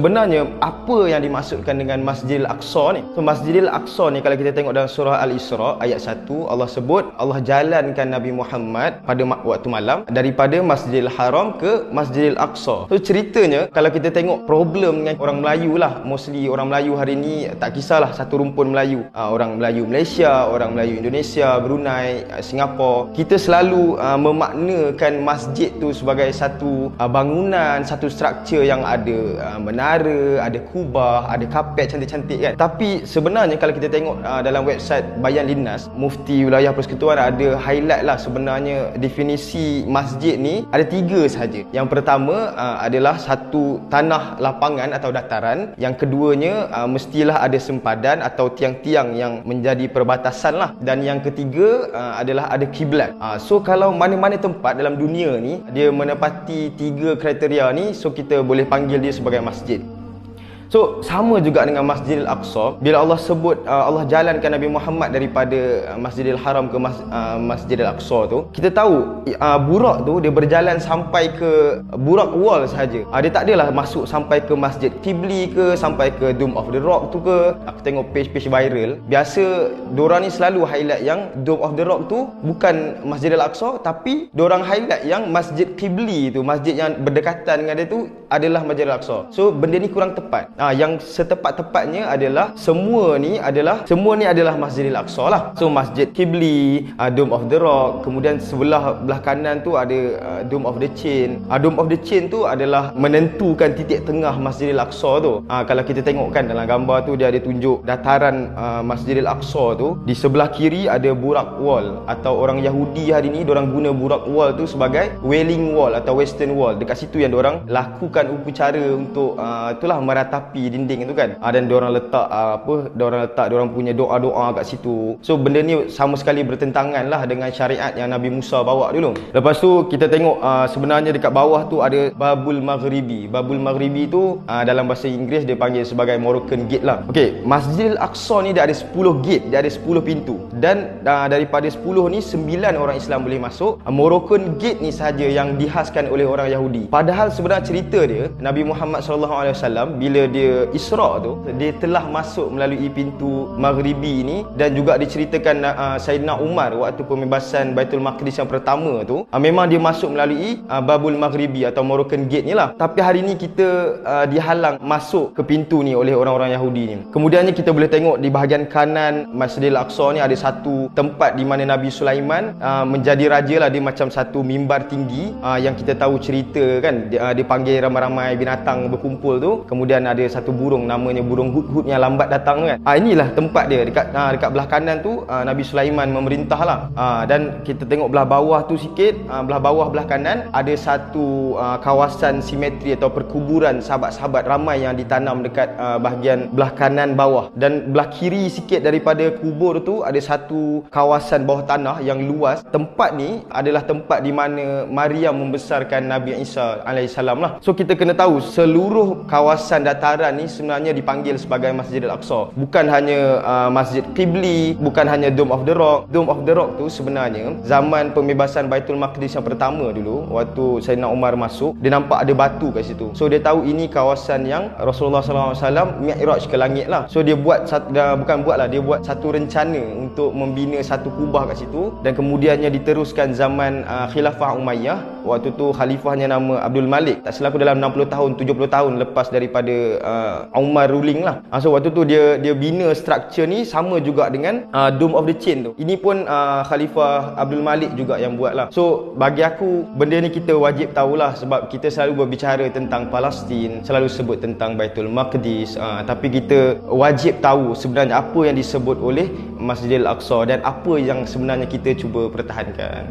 sebenarnya apa yang dimaksudkan dengan Masjidil Aqsa ni? So Masjidil Aqsa ni kalau kita tengok dalam surah Al-Isra ayat 1, Allah sebut Allah jalankan Nabi Muhammad pada waktu malam daripada Masjidil Haram ke Masjidil Aqsa. So ceritanya kalau kita tengok problem dengan orang Melayu lah, mostly orang Melayu hari ni tak kisahlah satu rumpun Melayu, orang Melayu Malaysia, orang Melayu Indonesia, Brunei, Singapura, kita selalu memaknakan masjid tu sebagai satu bangunan, satu struktur yang ada menara, ada kubah, ada kapet cantik-cantik kan. Tapi sebenarnya kalau kita tengok dalam website Bayan Linnas, Mufti Wilayah Persekutuan ada highlight lah sebenarnya definisi masjid ni ada 3 sahaja. Yang pertama adalah satu tanah lapangan atau dataran. Yang keduanya mestilah ada sempadan atau tiang-tiang yang menjadi perbatasan lah. Dan yang ketiga adalah ada kiblat. So kalau mana-mana tempat dalam dunia ni dia menepati 3 kriteria ni, so kita boleh panggil dia sebagai masjid. So sama juga dengan Masjidil Aqsa, bila Allah sebut Allah jalankan Nabi Muhammad daripada Masjidil Haram ke Masjidil Aqsa tu, kita tahu Burak tu dia berjalan sampai ke Burak Wall sahaja. Dia tak adalah masuk sampai ke Masjid Qibli ke, sampai ke Dome of the Rock tu ke. Aku tengok page-page viral, biasa diorang ni selalu highlight yang Dome of the Rock tu bukan Masjidil Aqsa, tapi diorang highlight yang Masjid Qibli tu, masjid yang berdekatan dengan dia tu adalah Masjidil Aqsa. So benda ni kurang tepat. Yang setepat-tepatnya adalah semua ni adalah Masjidil Aqsa lah. So Masjid Qibli, Dome of the Rock, kemudian belah kanan tu ada Dome of the Chain. Dome of the Chain tu adalah menentukan titik tengah Masjidil Aqsa tu. Kalau kita tengok kan dalam gambar tu dia ada tunjuk dataran Masjidil Aqsa tu. Di sebelah kiri ada Burak Wall, atau orang Yahudi hari ni diorang guna Burak Wall tu sebagai Wailing Wall atau Western Wall. Dekat situ yang diorang lakukan upacara untuk itulah meratapi dinding itu kan. Dan diorang letak diorang punya doa-doa kat situ. So benda ni sama sekali bertentangan lah dengan syariat yang Nabi Musa bawa dulu. Lepas tu kita tengok sebenarnya dekat bawah tu ada Babul Maghribi. Babul Maghribi tu dalam bahasa Inggeris dia panggil sebagai Moroccan Gate lah. Okey, Masjidil Aqsa ni dia ada 10 gate, dia ada 10 pintu. Dan daripada 10 ni 9 orang Islam boleh masuk. Moroccan Gate ni sahaja yang dihaskan oleh orang Yahudi. Padahal sebenarnya cerita dia Nabi Muhammad SAW bila dia Isra tu, dia telah masuk melalui pintu Maghribi ni. Dan juga diceritakan Sayyidina Umar waktu pembebasan Baitul Maqdis yang pertama tu, memang dia masuk melalui Babul Maghribi atau Moroccan Gate ni lah. Tapi hari ni kita dihalang masuk ke pintu ni oleh orang-orang Yahudi ni. Kemudiannya kita boleh tengok di bahagian kanan Masjidil Aqsa ni ada satu tempat di mana Nabi Sulaiman menjadi raja lah. Dia macam satu mimbar tinggi yang kita tahu cerita kan, dia panggil ramai-ramai binatang berkumpul tu. Kemudian ada satu burung namanya burung hudhud yang lambat datang kan. Inilah tempat dia dekat belah kanan tu. Nabi Sulaiman memerintah lah. Dan kita tengok belah bawah tu sikit, belah kanan ada satu kawasan simetri atau perkuburan sahabat-sahabat ramai yang ditanam dekat bahagian belah kanan bawah. Dan belah kiri sikit daripada kubur tu ada satu kawasan bawah tanah yang luas. Tempat ni adalah tempat di mana Maryam membesarkan Nabi Isa alaihissalam lah. So kita kena tahu seluruh kawasan dataran ni sebenarnya dipanggil sebagai Masjidil Aqsa. Bukan hanya Masjid Qibli, bukan hanya Dome of the Rock. Dome of the Rock tu sebenarnya zaman pembebasan Baitul Maqdis yang pertama dulu, waktu Sayyidina Umar masuk, dia nampak ada batu kat situ. So dia tahu ini kawasan yang Rasulullah SAW Mi'raj ke langit lah. So dia buat dia buat satu rencana untuk membina satu kubah kat situ. Dan kemudiannya diteruskan zaman Khilafah Umayyah. Waktu tu khalifahnya nama Abdul Malik, tak silap aku dalam 60 tahun 70 tahun lepas daripada Umar ruling lah. So waktu tu dia bina struktur ni sama juga dengan Dome of the Chain tu. Ini pun Khalifah Abdul Malik juga yang buat lah. So bagi aku benda ni kita wajib tahulah, sebab kita selalu berbicara tentang Palestin, selalu sebut tentang Baitul Maqdis, tapi kita wajib tahu sebenarnya apa yang disebut oleh Masjidil Aqsa dan apa yang sebenarnya kita cuba pertahankan.